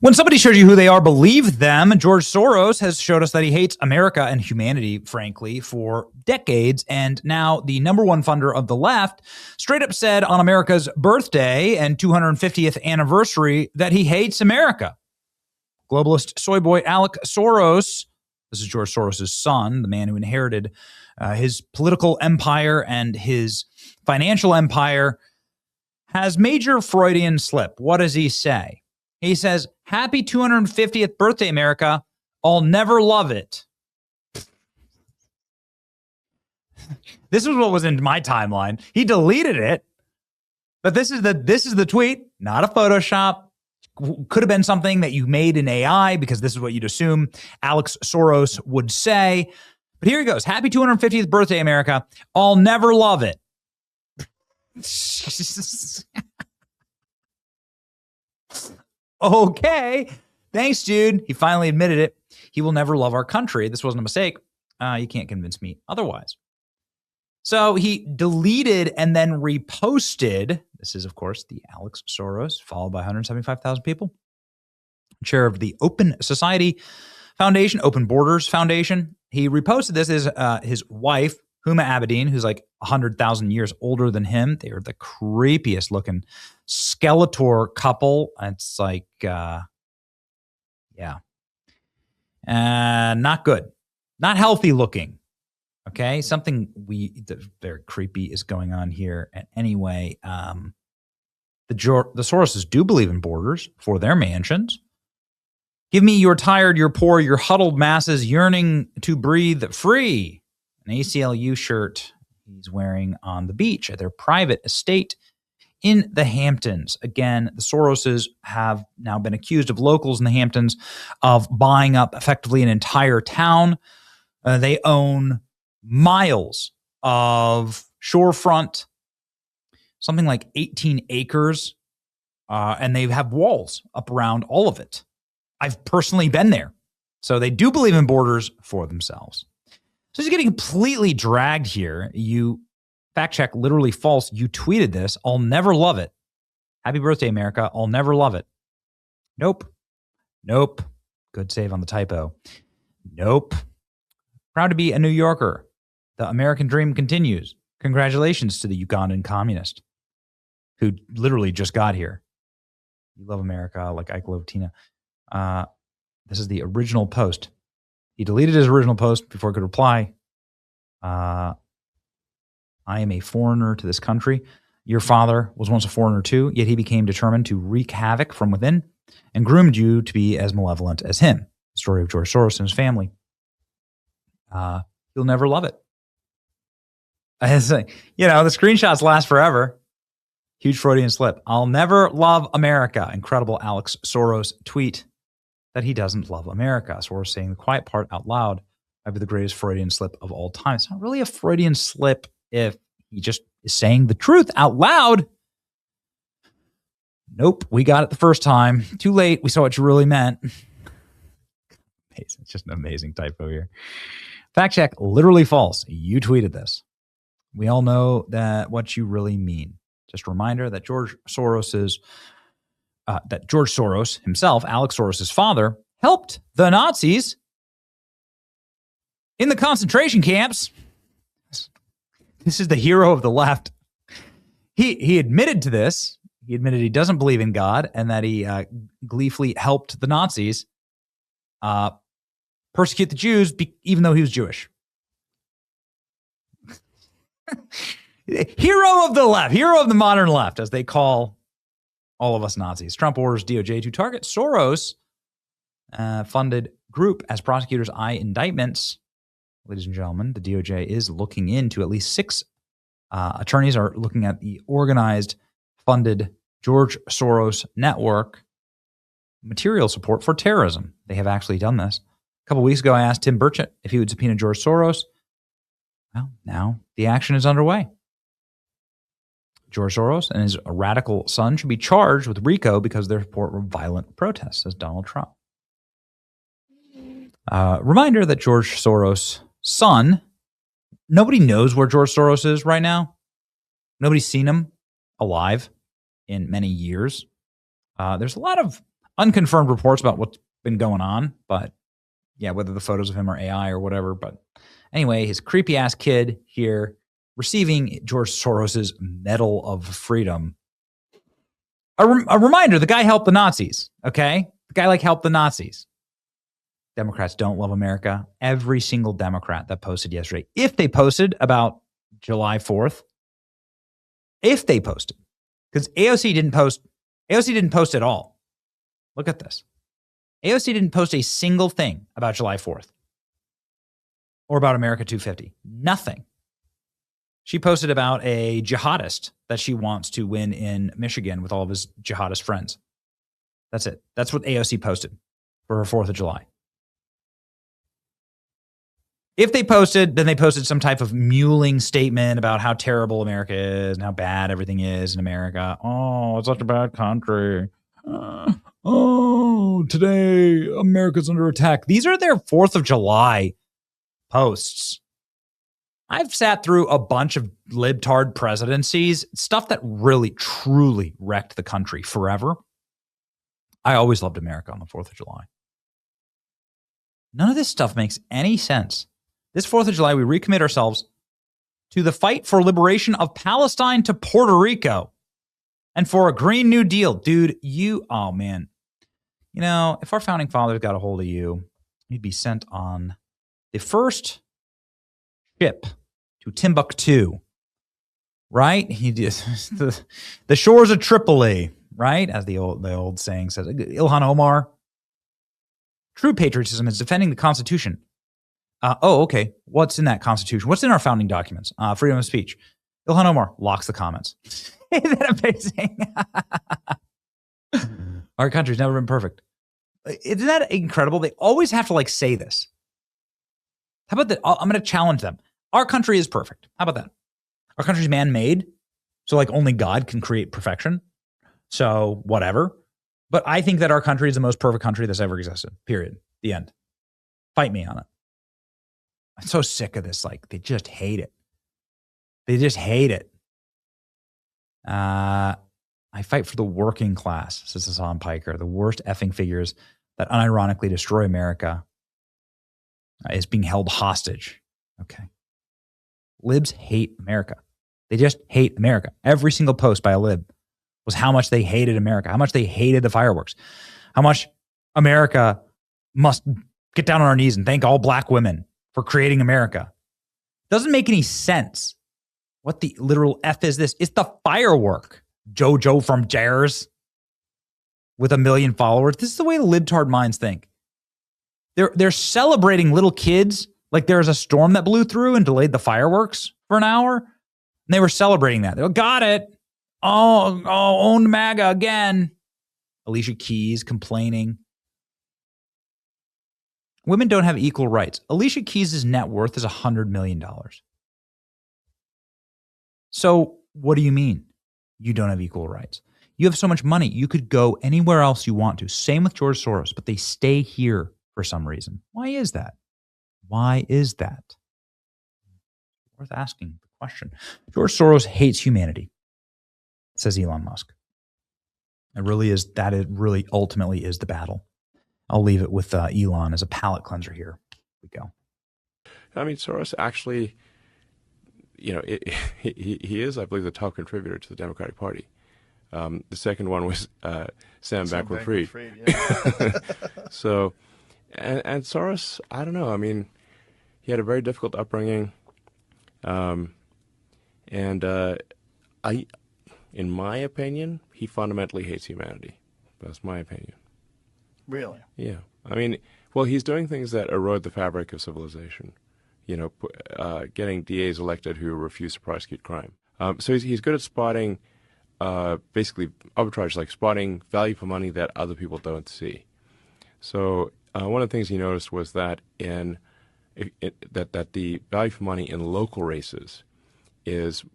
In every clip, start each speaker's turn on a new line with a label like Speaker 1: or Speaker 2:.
Speaker 1: When somebody shows you who they are, believe them. George Soros has showed us that he hates America and humanity, frankly, for decades. And now the number one funder of the left straight up said on America's birthday and 250th anniversary that he hates America. Globalist soy boy Alec Soros, this is George Soros' son, the man who inherited his political empire and his financial empire, has major Freudian slip. What does he say? He says, "Happy 250th birthday, America. I'll never love it." This is what was in my timeline. He deleted it, but this is the tweet, not a Photoshop. Could have been something that you made in AI because this is what you'd assume Alex Soros would say. But here he goes. "Happy 250th birthday, America. I'll never love it." Okay. Thanks, dude. He finally admitted it. He will never love our country. This wasn't a mistake. You can't convince me otherwise. So he deleted and then reposted. This is, of course, the Alex Soros, followed by 175,000 people. Chair of the Open Society Foundation, Open Borders Foundation. He reposted this as his wife, Huma Abedin, who's like 100,000 years older than him. They are the creepiest looking Skeletor couple. It's like, not good, not healthy looking. Okay, something very creepy is going on here. And anyway, the Soroses do believe in borders for their mansions. "Give me your tired, your poor, your huddled masses yearning to breathe free." An ACLU shirt he's wearing on the beach at their private estate in the Hamptons. Again, the Soroses have now been accused of locals in the Hamptons of buying up effectively an entire town. They own miles of shorefront, something like 18 acres, and they have walls up around all of it. I've personally been there. So they do believe in borders for themselves. So he's getting completely dragged here. You fact check, literally false. You tweeted this. "I'll never love it. Happy birthday, America. I'll never love it." Nope. Good save on the typo. Nope. "Proud to be a New Yorker. The American dream continues. Congratulations to the Ugandan communist who literally just got here. You love America like Ike love Tina." This is the original post. He deleted his original post before he could reply. "I am a foreigner to this country. Your father was once a foreigner too, yet he became determined to wreak havoc from within and groomed you to be as malevolent as him." Story of George Soros and his family. You'll never love it. The screenshots last forever. Huge Freudian slip. "I'll never love America." Incredible Alex Soros tweet that he doesn't love America. Soros saying the quiet part out loud might be the greatest Freudian slip of all time. It's not really a Freudian slip if he just is saying the truth out loud. Nope, we got it the first time. Too late. We saw what you really meant. It's just an amazing typo here. Fact check, literally false. You tweeted this. We all know that what you really mean. Just a reminder that George Soros himself, Alex Soros' father, helped the Nazis in the concentration camps. This is the hero of the left. He admitted to this. He admitted he doesn't believe in God and that he gleefully helped the Nazis persecute the Jews, even though he was Jewish. Hero of the left, hero of the modern left, as they call all of us Nazis. Trump orders DOJ to target Soros funded group as prosecutors eye indictments. Ladies and gentlemen, the DOJ is looking into at least 6 attorneys are looking at the organized, funded George Soros network material support for terrorism. They have actually done this. A couple weeks ago, I asked Tim Burchett if he would subpoena George Soros. Well, now the action is underway. George Soros and his radical son should be charged with RICO because of their support of violent protests, says Donald Trump. Reminder that George Soros' son, nobody knows where George Soros is right now. Nobody's seen him alive in many years. There's a lot of unconfirmed reports about what's been going on, but yeah, whether the photos of him are AI or whatever. But anyway, his creepy ass kid here receiving George Soros's Medal of Freedom. A reminder, the guy helped the Nazis, okay? The guy helped the Nazis. Democrats don't love America. Every single Democrat that posted yesterday, if they posted about July 4th, if they posted, because AOC didn't post at all. Look at this. AOC didn't post a single thing about July 4th or about America 250. Nothing. She posted about a jihadist that she wants to win in Michigan with all of his jihadist friends. That's it. That's what AOC posted for her 4th of July. If they posted, then they posted some type of mewling statement about how terrible America is and how bad everything is in America. Oh, it's such a bad country. Today America's under attack. These are their 4th of July posts. I've sat through a bunch of libtard presidencies, stuff that really, truly wrecked the country forever. I always loved America on the 4th of July. None of this stuff makes any sense. This 4th of July, we recommit ourselves to the fight for liberation of Palestine to Puerto Rico and for a Green New Deal. Dude, oh man. You know, if our founding fathers got a hold of you, you'd be sent on the first ship to Timbuktu, right? The shores of Tripoli, right? As the old saying says, Ilhan Omar. True patriotism is defending the Constitution. Okay. What's in that Constitution? What's in our founding documents? Freedom of speech. Ilhan Omar locks the comments. Isn't that amazing? Our country's never been perfect. Isn't that incredible? They always have to say this. How about that? I'm going to challenge them. Our country is perfect. How about that? Our country's man-made. So only God can create perfection. So whatever. But I think that our country is the most perfect country that's ever existed. Period. The end. Fight me on it. I'm so sick of this. They just hate it. They just hate it. I fight for the working class, says Hassan Piker. The worst effing figures that unironically destroy America is being held hostage. Okay. Libs hate America. They just hate America. Every single post by a lib was how much they hated America, how much they hated the fireworks, how much America must get down on our knees and thank all black women for creating America. Doesn't make any sense. What the literal F is this? It's the firework. Jojo from Jers with 1 million followers. This is the way the libtard minds think. They're celebrating little kids like there's a storm that blew through and delayed the fireworks for an hour. And they were celebrating that. They go, got it. Oh, owned MAGA again. Alicia Keys complaining. Women don't have equal rights. Alicia Keys' net worth is $100 million. So what do you mean you don't have equal rights? You have so much money. You could go anywhere else you want to. Same with George Soros, but they stay here for some reason. Why is that? Why is that? Worth asking the question. George Soros hates humanity, says Elon Musk. It really is. That it really ultimately is the battle. I'll leave it with Elon as a palate cleanser here. Here we go.
Speaker 2: I mean, Soros actually, he is, I believe, the top contributor to the Democratic Party. The second one was Sam Bankman-Fried. Yeah. So, and Soros, I don't know. I mean, he had a very difficult upbringing, in my opinion, he fundamentally hates humanity. That's my opinion.
Speaker 3: Really?
Speaker 2: Yeah. I mean, well, he's doing things that erode the fabric of civilization. Getting DAs elected who refuse to prosecute crime. So he's good at spotting, basically arbitrage, like spotting value for money that other people don't see. So one of the things he noticed was that that the value for money in local races is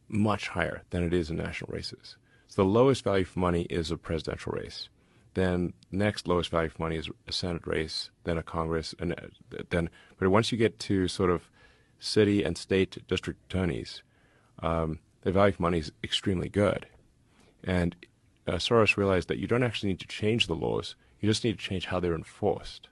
Speaker 2: much higher than it is in national races. So the lowest value for money is a presidential race. Then next lowest value for money is a Senate race, then a Congress, and but once you get to sort of city and state district attorneys, the value for money is extremely good. And Soros realized that you don't actually need to change the laws. You just need to change how they're enforced.